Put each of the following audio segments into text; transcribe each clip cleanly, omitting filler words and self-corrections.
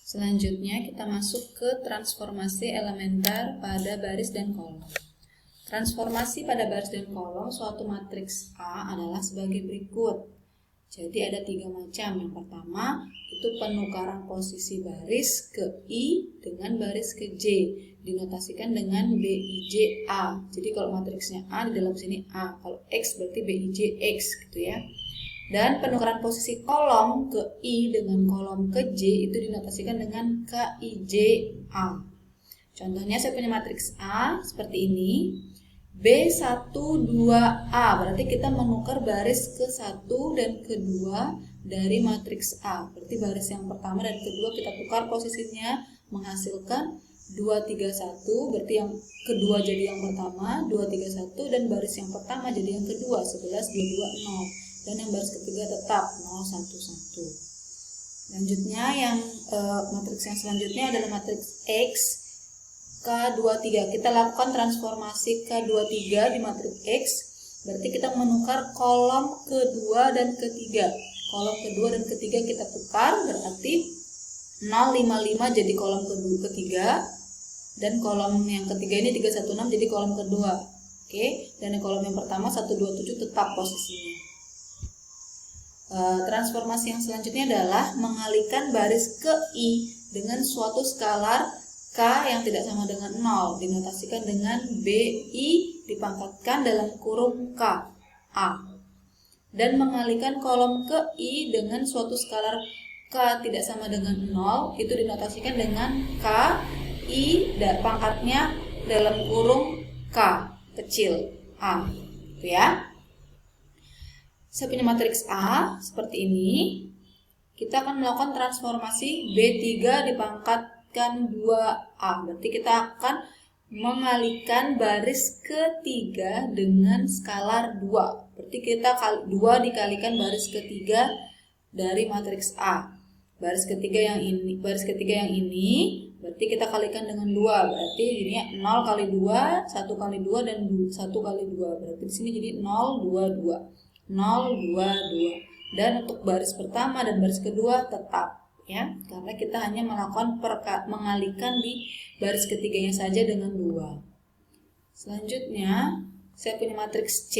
Selanjutnya kita masuk ke transformasi elementer pada baris dan kolom. Transformasi pada baris dan kolom suatu matriks A adalah sebagai berikut. Jadi ada 3 macam. Yang pertama itu penukaran posisi baris ke I dengan baris ke J, dinotasikan dengan BIJA. Jadi kalau matriksnya A di dalam sini A, kalau X berarti BIJX gitu ya. Dan penukaran posisi kolom ke I dengan kolom ke J itu dinotasikan dengan KIJA. Contohnya saya punya matriks A seperti ini. B1, 2A, berarti kita menukar baris ke 1 dan kedua dari matriks A. Berarti baris yang pertama dan kedua kita tukar posisinya menghasilkan 2, 3, 1, berarti yang kedua jadi yang pertama, 2, 3, 1, dan baris yang pertama jadi yang kedua, 11, 2, 2, 0. Dan yang baris ketiga tetap 0, 1, 1. Selanjutnya yang matriks yang selanjutnya adalah matriks X K23. Kita lakukan transformasi K23 di matriks X. Berarti kita menukar kolom kedua dan ketiga. Kolom kedua dan ketiga kita tukar, berarti 055 jadi kolom ketiga, dan kolom yang ketiga ini 316 jadi kolom kedua. Oke, dan kolom yang pertama 127 tetap posisinya. Transformasi yang selanjutnya adalah mengalihkan baris ke I dengan suatu skalar K yang tidak sama dengan 0, dinotasikan dengan BI dipangkatkan dalam kurung K A, dan mengalihkan kolom ke I dengan suatu skalar K tidak sama dengan 0, itu dinotasikan dengan K I pangkatnya dalam kurung K kecil A, gitu ya. Saya punya matriks A seperti ini. Kita akan melakukan transformasi B3 dipangkatkan 2A. Berarti kita akan mengalihkan baris ketiga dengan skalar 2. Berarti kita 2 dikalikan baris ketiga dari matriks A. Baris ketiga yang ini berarti kita kalikan dengan 2. Berarti jadinya 0 kali 2, 1 kali 2, dan 1 kali 2. Berarti di sini jadi 0, 2, 2. 0, 2, 2. Dan untuk baris pertama dan baris kedua tetap ya, karena kita hanya melakukan mengalihkan di baris ketiganya saja dengan 2. Selanjutnya saya punya matriks C.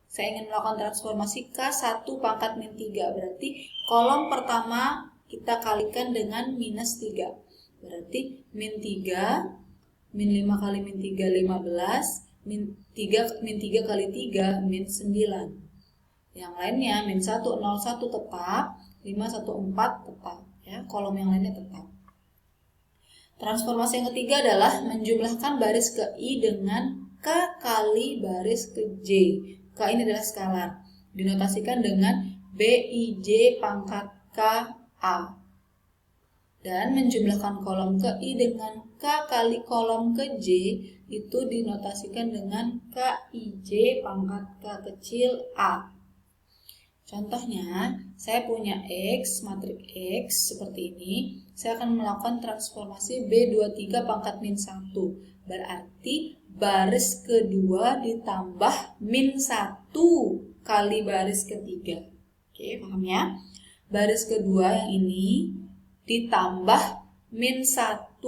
Saya ingin melakukan transformasi K1 pangkat min 3. Berarti kolom pertama kita kalikan dengan minus 3. Berarti min 3, min 5 kali min 3 15, min 3 kali 3 min 9. Yang lainnya min 1, 0, 1 tetap, 5, 1, 4 tetap ya, kolom yang lainnya tetap. Transformasi yang ketiga adalah menjumlahkan baris ke I dengan K kali baris ke J. K ini adalah skalar, dinotasikan dengan BIJ pangkat K A. Dan menjumlahkan kolom ke I dengan K kali kolom ke J itu dinotasikan dengan KIJ pangkat K kecil A. Contohnya, saya punya X, matriks X seperti ini. Saya akan melakukan transformasi B23 pangkat min 1. Berarti baris kedua ditambah min 1 kali baris ketiga. Oke, paham ya? Baris kedua yang ini ditambah min 1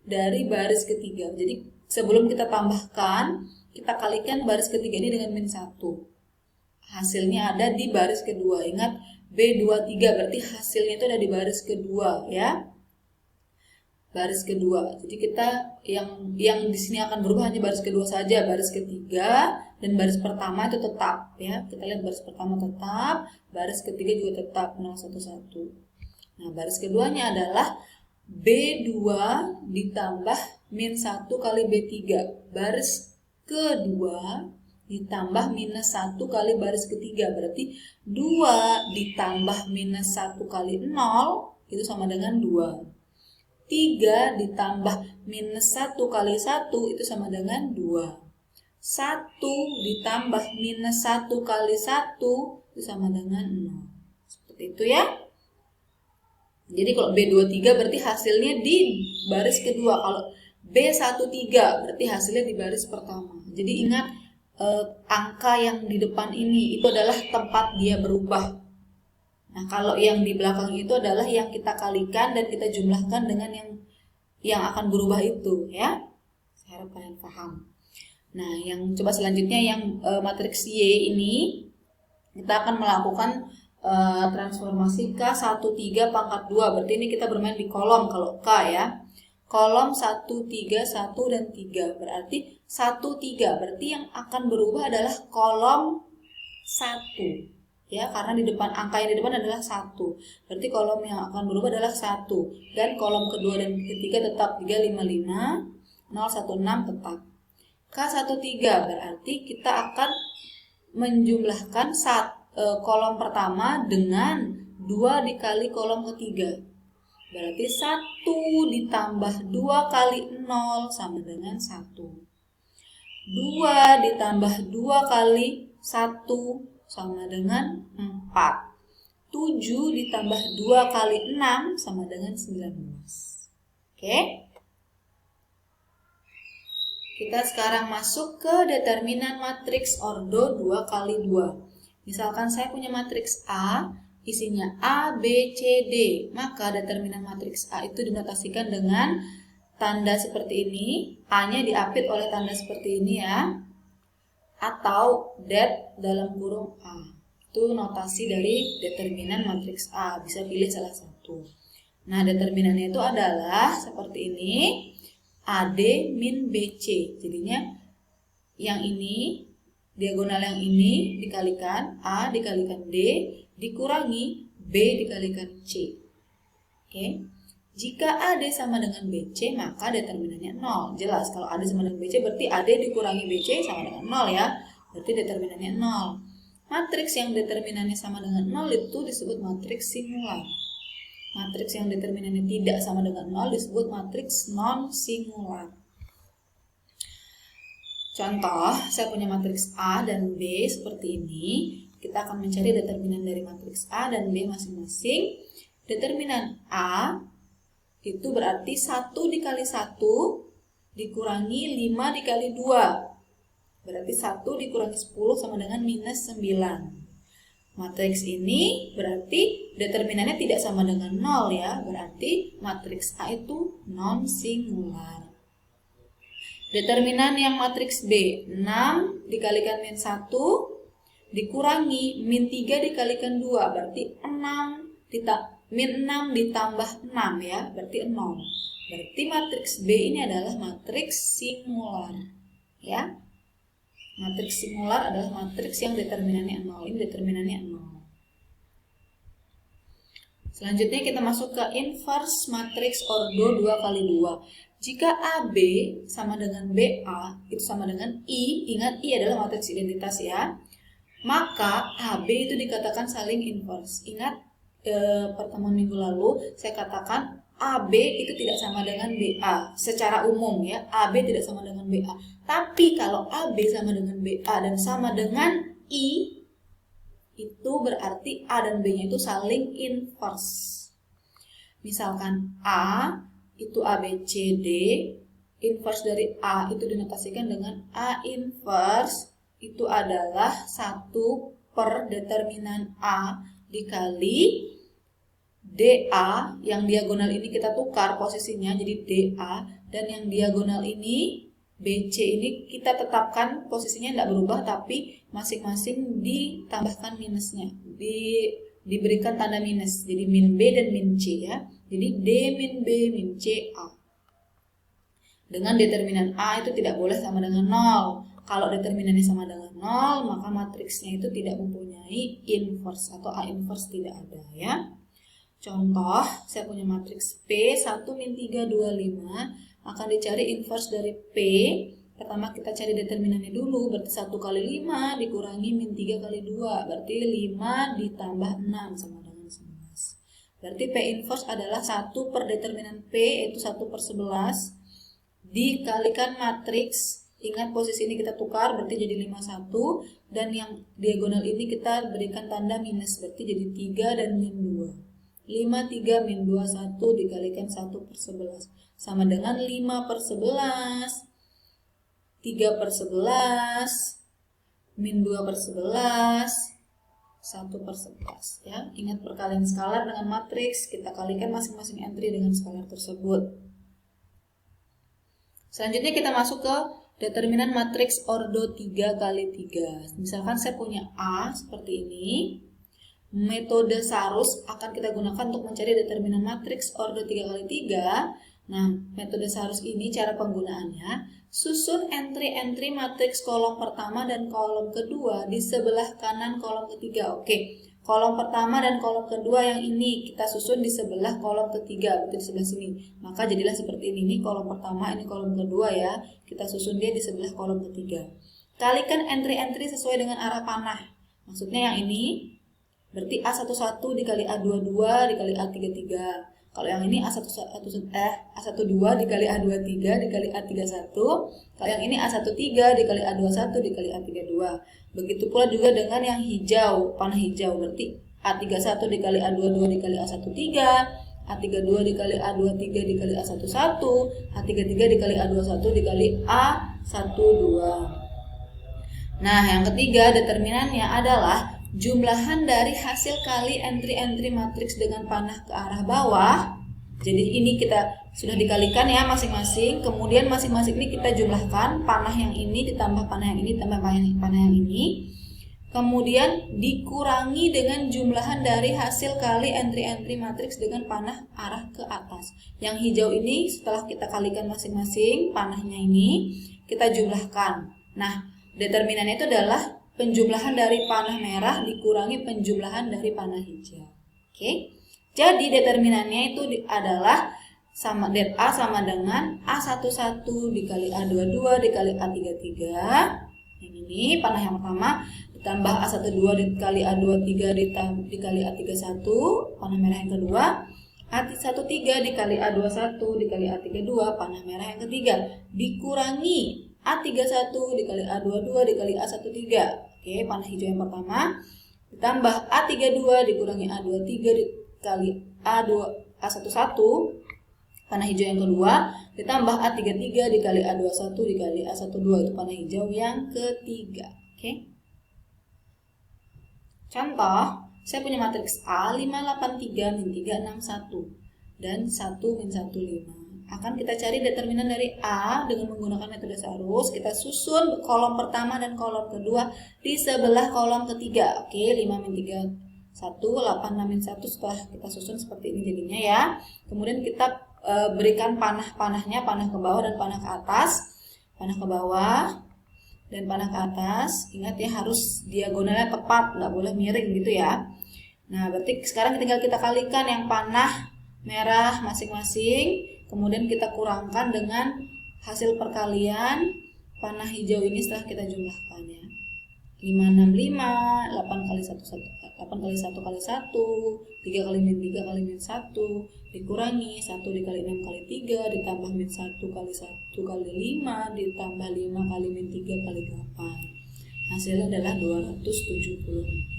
dari baris ketiga. Jadi sebelum kita tambahkan, kita kalikan baris ketiga ini dengan min 1. Hasilnya ada di baris kedua. Ingat B23 berarti hasilnya itu ada di baris kedua ya. Baris kedua. Jadi kita yang di sini akan berubah hanya baris kedua saja. Baris ketiga dan baris pertama itu tetap ya. Kita lihat baris pertama tetap, baris ketiga juga tetap 011. Nah, baris keduanya adalah B2 ditambah min 1 kali B3. Baris kedua ditambah minus 1 kali baris ketiga, berarti 2 ditambah minus 1 kali 0 itu sama dengan 2. 3 ditambah minus 1 kali 1 itu sama dengan 2. 1 ditambah minus 1 kali 1 itu sama dengan 0. Seperti itu ya. Jadi kalau B23 berarti hasilnya di baris kedua. Kalau B13 berarti hasilnya di baris pertama. Jadi ingat, angka yang di depan ini itu adalah tempat dia berubah. Nah, kalau yang di belakang itu adalah yang kita kalikan dan kita jumlahkan dengan yang akan berubah itu, ya. Saya harap kalian paham. Nah, yang coba selanjutnya yang matriks Y ini kita akan melakukan transformasi K13 pangkat 2. Berarti ini kita bermain di kolom kalau K, ya. Kolom 1, 3, 1 dan 3. Berarti 1, 3. Berarti yang akan berubah adalah kolom 1. Ya, karena di depan angka yang di depan adalah 1. Berarti kolom yang akan berubah adalah 1. Dan kolom kedua dan ketiga tetap 355, 016 tetap. K13 berarti kita akan menjumlahkan kolom pertama dengan 2 dikali kolom ketiga. Berarti 1 ditambah 2 kali 0 sama dengan 1. 2 ditambah 2 kali 1 sama dengan 4. 7 ditambah 2 kali 6 sama dengan 19. Oke? Kita sekarang masuk ke determinan matriks ordo 2 kali 2. Misalkan saya punya matriks A, isinya A, B, C, D. Maka determinan matriks A itu dinotasikan dengan tanda seperti ini. A-nya diapit oleh tanda seperti ini, ya. Atau det dalam kurung A. Itu notasi dari determinan matriks A. Bisa pilih salah satu. Nah, determinannya itu adalah seperti ini. AD min BC. Jadinya yang ini, diagonal yang ini dikalikan A dikalikan D dikurangi B dikalikan C. Oke. Jika AD sama dengan BC, maka determinannya 0. Jelas, kalau AD sama dengan BC berarti AD dikurangi BC sama dengan 0, ya. Berarti determinannya 0. Matriks yang determinannya sama dengan 0 itu disebut matriks singular. Matriks yang determinannya tidak sama dengan 0 disebut matriks non-singular. Contoh, saya punya matriks A dan B seperti ini. Kita akan mencari determinan dari matriks A dan B masing-masing. Determinan A itu berarti 1 dikali 1 dikurangi 5 dikali 2. Berarti 1 dikurangi 10 sama dengan minus 9. Matriks ini berarti determinannya tidak sama dengan 0, ya. Berarti matriks A itu non-singular. Determinan yang matriks B, 6 dikalikan min 1 dikurangi min 3 dikalikan 2. Berarti min 6 ditambah 6, ya. Berarti 0. Berarti matriks B ini adalah matriks singular, ya. Matriks singular adalah matriks yang determinannya 0. Ini determinannya 0. Selanjutnya kita masuk ke inverse matriks ordo 2 kali 2. Jika AB sama dengan BA itu sama dengan I, ingat I adalah matriks identitas, ya. Maka AB itu dikatakan saling inverse. Ingat pertemuan minggu lalu saya katakan AB itu tidak sama dengan BA secara umum, ya. AB tidak sama dengan BA. Tapi kalau AB sama dengan BA dan sama dengan I, itu berarti A dan B-nya itu saling inverse. Misalkan A itu ABCD, inverse dari A itu dinotasikan dengan A inverse itu adalah 1 per determinan A dikali DA, yang diagonal ini kita tukar posisinya jadi DA, dan yang diagonal ini BC ini kita tetapkan posisinya tidak berubah, tapi masing-masing ditambahkan minusnya, diberikan tanda minus, jadi min B dan min C, ya. Jadi D min B min C A. Dengan determinan A itu tidak boleh sama dengan 0. Kalau determinannya sama dengan 0, maka matriksnya itu tidak mempunyai inverse atau A inverse tidak ada, ya. Contoh, saya punya matriks P 1 min 3 2 5, akan dicari inverse dari P. Pertama kita cari determinannya dulu, berarti 1 kali 5 dikurangi min 3 kali 2, berarti 5 ditambah 6 sama dengan 11. Berarti P inverse adalah 1 per determinan P, yaitu 1 per 11, dikalikan matriks. Ingat posisi ini kita tukar, berarti jadi 51, dan yang diagonal ini kita berikan tanda minus, berarti jadi 3 dan min 2. 5, 3, min 2, 1 dikalikan 1 per 11 sama dengan 5 per 11, 3 per 11, min 2 per 11, 1/11 ya. Ingat perkalian skalar dengan matriks, kita kalikan masing-masing entry dengan skalar tersebut. Selanjutnya kita masuk ke determinan matriks ordo 3 kali 3. Misalkan saya punya A seperti ini. Metode Sarus akan kita gunakan untuk mencari determinan matriks ordo 3 kali 3. Nah, metode Sarus ini cara penggunaannya, susun entry-entry matriks kolom pertama dan kolom kedua di sebelah kanan kolom ketiga. Oke, kolom pertama dan kolom kedua yang ini kita susun di sebelah kolom ketiga, berarti di sebelah sini. Maka jadilah seperti ini kolom pertama, ini kolom kedua ya. Kita susun dia di sebelah kolom ketiga. Kalikan entry-entry sesuai dengan arah panah. Maksudnya yang ini berarti A11 dikali A22 dikali A33. Kalau yang ini A12 dikali A23 dikali A31. Kalau yang ini A13 dikali A21 dikali A32. Begitu pula juga dengan yang hijau, panah hijau, berarti A31 dikali A22 dikali A13, A32 dikali A23 dikali A11, A33 dikali A21 dikali A12. Nah, yang ketiga determinannya adalah jumlahan dari hasil kali entry-entry matriks dengan panah ke arah bawah. Jadi ini kita sudah dikalikan ya masing-masing. Kemudian masing-masing ini kita jumlahkan, panah yang ini ditambah panah yang ini ditambah panah yang ini. Kemudian dikurangi dengan jumlahan dari hasil kali entry-entry matriks dengan panah arah ke atas. Yang hijau ini setelah kita kalikan masing-masing panahnya ini, kita jumlahkan. Nah, determinannya itu adalah penjumlahan dari panah merah dikurangi penjumlahan dari panah hijau. Oke. Jadi determinannya itu adalah sama det A sama dengan A11 dikali A22 dikali A33. Yang ini panah yang pertama ditambah A12 dikali A23 dikali A31, panah merah yang kedua. A13 dikali A21 dikali A32, panah merah yang ketiga, dikurangi A31 dikali A22 dikali A13. Oke, panah hijau yang pertama ditambah A32 dikurangi A23 dikali A11, panah hijau yang kedua ditambah A33 dikali A21 dikali A12, itu panah hijau yang ketiga. Oke. Contoh, saya punya matriks A 583 min 361 dan 1 min 15. Akan kita cari determinan dari A dengan menggunakan metode Sarus. Kita susun kolom pertama dan kolom kedua di sebelah kolom ketiga. Oke, 5 min 3 1, 8 6 min 1 setelah kita susun seperti ini jadinya ya. Kemudian kita berikan panahnya, panah ke bawah dan panah ke atas. Panah ke bawah dan panah ke atas. Ingat ya, harus diagonalnya tepat, nggak boleh miring gitu ya. Nah, berarti sekarang tinggal kita kalikan yang panah merah masing-masing. Kemudian kita kurangkan dengan hasil perkalian panah hijau ini setelah kita jumlahkan ya. 5 6 5, 8 kali 1 kali 1 kali 1, 3 kali min 3 kali min 1 dikurangi 1 dikali 6 kali 3 ditambah min 1 kali 1 kali 5 ditambah 5 kali min 3 kali 8. Hasilnya adalah 270.